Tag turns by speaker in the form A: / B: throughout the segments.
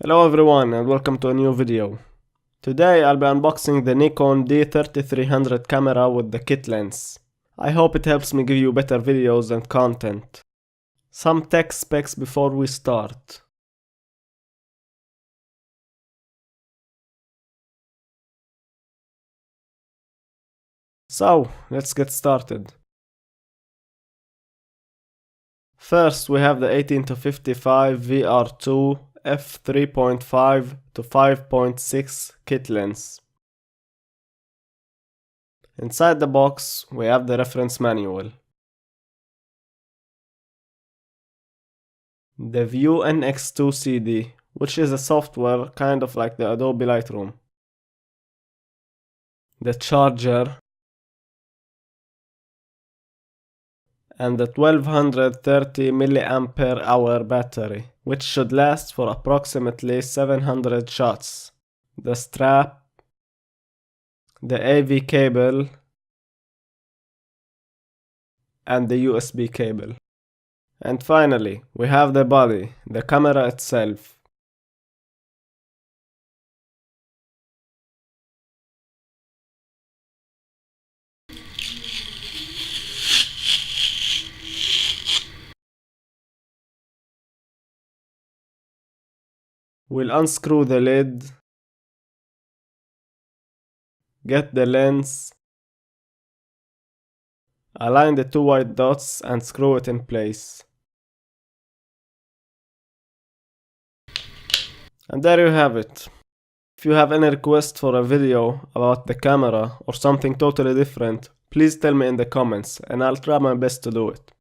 A: Hello everyone and welcome to a new video. Today I'll be unboxing the Nikon D3300 camera with the kit lens. I hope it helps me give you better videos and content. Some tech specs before we start. So, let's get started. First we have the 18-55 VR2 f3.5 to 5.6 kit lens. Inside the box we have the reference manual, the View NX2 CD, which is a software kind of like the Adobe Lightroom, the charger, and the 1230 mAh battery, which should last for approximately 700 shots, the strap, the AV cable, and the USB cable. And finally, we have the body, the camera itself. We'll unscrew the lid, get the lens, align the two white dots and screw it in place. And there you have it. If you have any request for a video about the camera or something totally different, please tell me in the comments and I'll try my best to do it.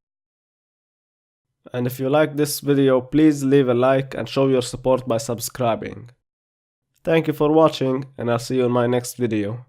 A: And if you like this video, please leave a like and show your support by subscribing. Thank you for watching and I'll see you in my next video.